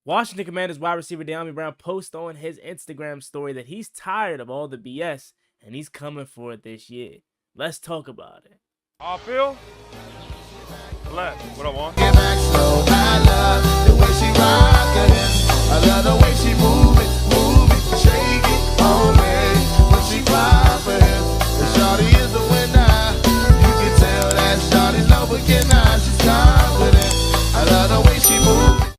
Washington Commanders wide receiver Dyami Brown posts on his Instagram story that he's tired of all the BS and he's coming for it this year. Let's talk about it. All feel? Left. What I want? Get back slow. I love the way she rockin' it. I love the way she move it, shake it on me. When she cry for him, the shawty is the winner. You can tell that shawty's no beginner. She's confident. I love the way she move it.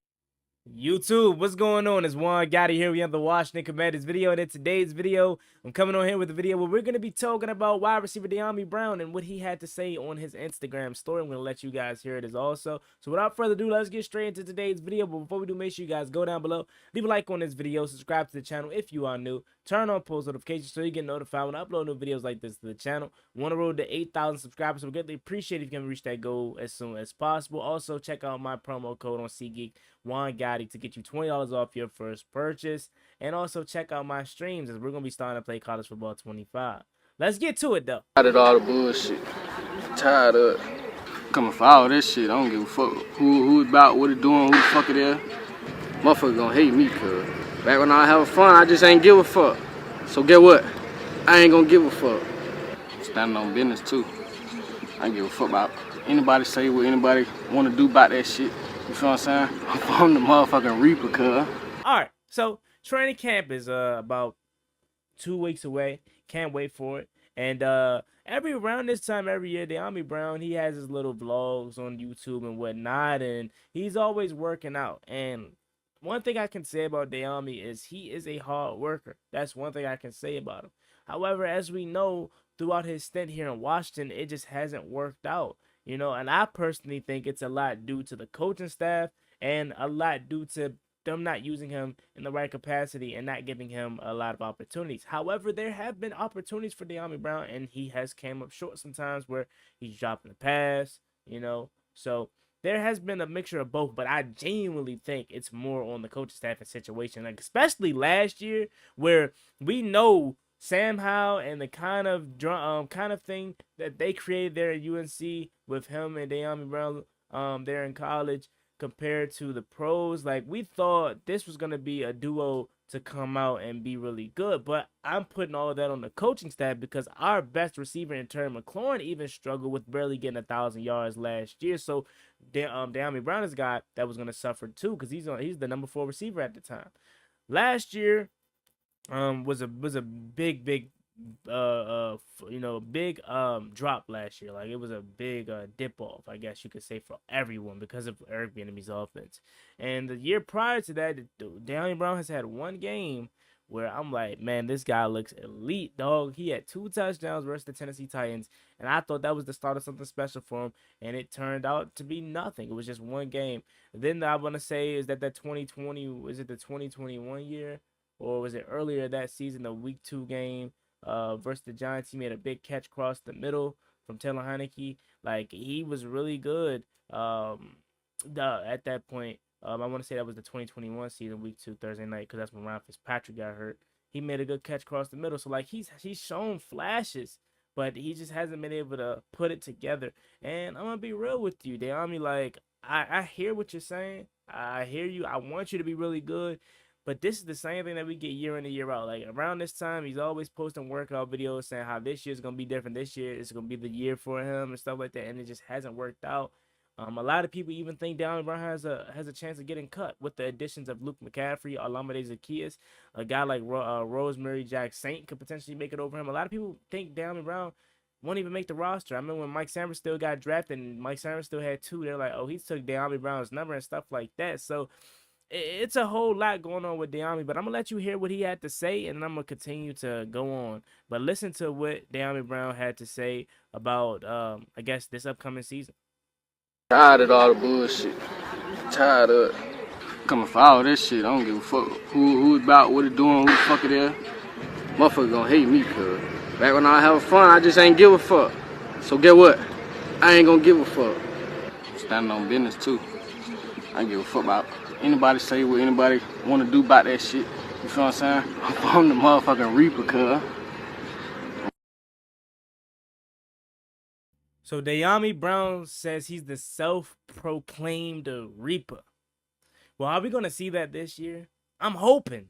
YouTube, what's going on? It's Juan Gotti here. We have the Washington Commanders video, and in today's video, I'm coming on here with a video where we're going to be talking about wide receiver Dyami Brown and what he had to say on his Instagram story. I'm going to let you guys hear it as also. So without further ado, let's get straight into today's video. But before we do, make sure you guys go down below, leave a like on this video, subscribe to the channel if you are new, turn on post notifications so you get notified when I upload new videos like this to the channel. We're on the road to 8,000 subscribers, so we greatly appreciate if you can reach that goal as soon as possible. Also, check out my promo code on SeatGeek, Juan Gotti, to get you $20 off your first purchase. And also check out my streams as we're going to be starting to play college football 25. Let's get to it though. Tired of all the bullshit. Tired of it. Coming for all this shit. I don't give a fuck who about, what it doing, who the fuck it is. Motherfucker gonna hate me, cuz. Back when I was having fun, I just ain't give a fuck. So get what? I ain't gonna give a fuck. Standing on business too. I ain't give a fuck about anybody say what anybody wanna do about that shit. You feel what I'm saying? I'm the motherfucking reaper, cuz. Alright, so training camp is about 2 weeks away. Can't wait for it. And around this time every year, Dyami Brown, he has his little vlogs on YouTube and whatnot, and he's always working out. And one thing I can say about Dyami is he is a hard worker. That's one thing I can say about him. However, as we know, throughout his stint here in Washington, it just hasn't worked out. You know, and I personally think it's a lot due to the coaching staff and a lot due to them not using him in the right capacity and not giving him a lot of opportunities. However, there have been opportunities for Dyami Brown, and he has came up short sometimes where he's dropping the pass, you know. So there has been a mixture of both, but I genuinely think it's more on the coaching staff and situation, like especially last year where we know Sam Howell and the kind of thing that they created there at UNC with him and Dyami Brown there in college compared to the pros. Like, we thought this was going to be a duo to come out and be really good, but I'm putting all of that on the coaching staff because our best receiver in Terry McLaurin even struggled with barely getting 1,000 yards last year. So Dyami Brown is a guy that was going to suffer too because he's the number 4 receiver at the time. Last year was a big drop last year. Like, it was a big dip off, I guess you could say, for everyone because of Eric Bieniemy's offense. And the year prior to that, Dyami Brown has had one game where I'm like, man, this guy looks elite, dog. He had 2 touchdowns versus the Tennessee Titans, and I thought that was the start of something special for him, and it turned out to be nothing. It was just one game. Then I want to say is that 2020, was it the 2021 year? Or was it earlier that season, the week 2 game versus the Giants? He made a big catch across the middle from Taylor Heineke. Like, he was really good at that point. I want to say that was the 2021 season, week 2, Thursday night, because that's when Ryan Fitzpatrick got hurt. He made a good catch across the middle. So, like, he's shown flashes, but he just hasn't been able to put it together. And I'm going to be real with you, Dyami. Like, I hear what you're saying. I hear you. I want you to be really good. But this is the same thing that we get year in and year out. Like, around this time, he's always posting workout videos saying how this year's going to be different. This year is going to be the year for him and stuff like that. And it just hasn't worked out. A lot of people even think Dyami Brown has a chance of getting cut with the additions of Luke McCaffrey, Olamide Zaccheaus. A guy like Rosemary Jack Saint could potentially make it over him. A lot of people think Dyami Brown won't even make the roster. I remember when Mike Sainristil still got drafted and Mike Sainristil still had 2. They're like, oh, he took Dyami Brown's number and stuff like that. So it's a whole lot going on with Dyami, but I'm going to let you hear what he had to say, and then I'm going to continue to go on. But listen to what Dyami Brown had to say about, I guess, this upcoming season. Tired of all the bullshit. Tired of it. Coming for all this shit. I don't give a fuck who about, what it doing, who the fuck it is. Motherfucker gonna hate me, cuz. Back when I was having fun, I just ain't give a fuck. So get what? I ain't gonna give a fuck. Standing on business too. I ain't give a fuck about anybody say what anybody want to do about that shit. You feel what I'm saying? I'm the motherfucking reaper, cuz. So Dyami Brown says he's the self-proclaimed reaper. Well, are we gonna see that this year? I'm hoping.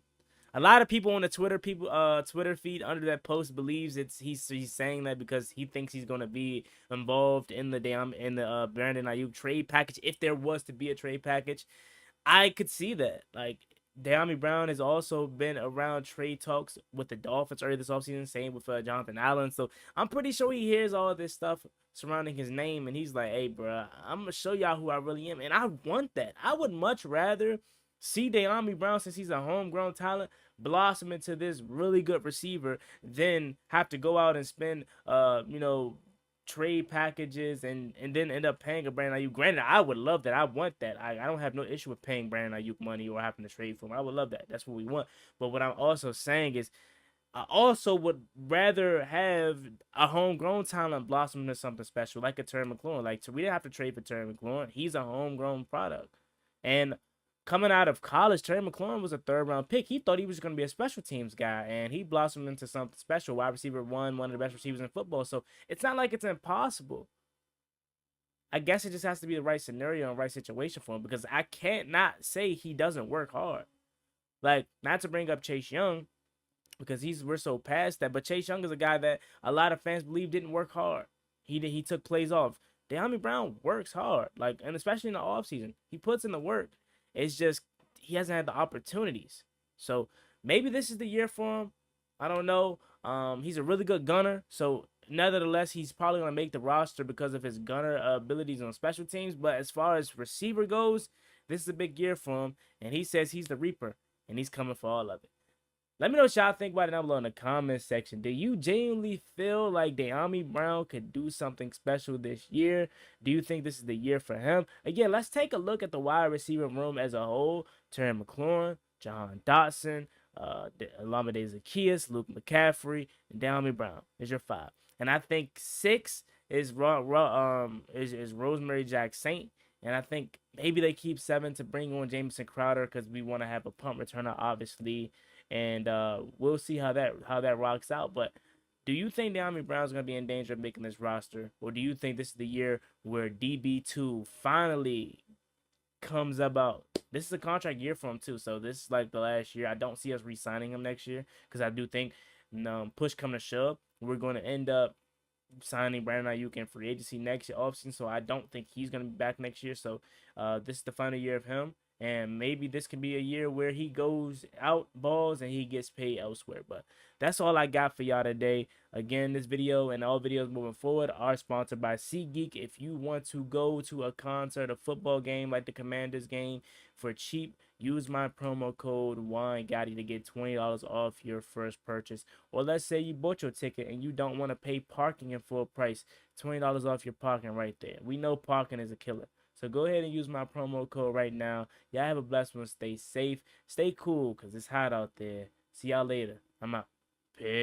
A lot of people on the Twitter feed under that post believes he's saying that because he thinks he's gonna be involved in the Brandon Ayuk trade package if there was to be a trade package. I could see that. Like, Dyami Brown has also been around trade talks with the Dolphins earlier this offseason, same with Jonathan Allen. So I'm pretty sure he hears all of this stuff surrounding his name, and he's like, hey, bro, I'm going to show y'all who I really am. And I want that. I would much rather see Dyami Brown, since he's a homegrown talent, blossom into this really good receiver than have to go out and spend, trade packages and then end up paying a Brandon Ayuk. Granted, I would love that. I want that. I don't have no issue with paying Brandon Ayuk money or having to trade for him. I would love that. That's what we want. But what I'm also saying is I also would rather have a homegrown talent blossom into something special, like a Terry McLaurin. Like, so we didn't have to trade for Terry McLaurin. He's a homegrown product. And coming out of college, Terry McLaurin was a third-round pick. He thought he was going to be a special teams guy, and he blossomed into something special. Wide receiver one of the best receivers in football. So it's not like it's impossible. I guess it just has to be the right scenario and right situation for him, because I can't not say he doesn't work hard. Like, not to bring up Chase Young, because we're so past that, but Chase Young is a guy that a lot of fans believe didn't work hard. He took plays off. Dyami Brown works hard, like, and especially in the offseason. He puts in the work. It's just he hasn't had the opportunities. So maybe this is the year for him. I don't know. He's a really good gunner. So nevertheless, he's probably going to make the roster because of his gunner abilities on special teams. But as far as receiver goes, this is a big year for him. And he says he's the Reaper, and he's coming for all of it. Let me know what y'all think about it down below in the comment section. Do you genuinely feel like Dyami Brown could do something special this year? Do you think this is the year for him? Again, let's take a look at the wide receiver room as a whole. Terry McLaurin, John Dotson, Olamide Zaccheaus, Luke McCaffrey, and Dyami Brown is your 5. And I think 6 is Rosemary Jack Saint. And I think maybe they keep 7 to bring on Jamison Crowder because we want to have a punt returner, obviously. And we'll see how that rocks out. But do you think Dyami Brown's going to be in danger of making this roster? Or do you think this is the year where DB2 finally comes about? This is a contract year for him, too. So this is like the last year. I don't see us re-signing him next year, because I do think, push come to shove, we're going to end up signing Brandon Ayuk in free agency next year offseason. So I don't think he's going to be back next year. So this is the final year of him. And maybe this can be a year where he goes out, balls, and he gets paid elsewhere. But that's all I got for y'all today. Again, this video and all videos moving forward are sponsored by SeatGeek. If you want to go to a concert, a football game like the Commanders game for cheap, use my promo code JGTS to get $20 off your first purchase. Or let's say you bought your ticket and you don't want to pay parking in full price. $20 off your parking right there. We know parking is a killer. So go ahead and use my promo code right now. Y'all have a blessed one. Stay safe. Stay cool, because it's hot out there. See y'all later. I'm out. Peace.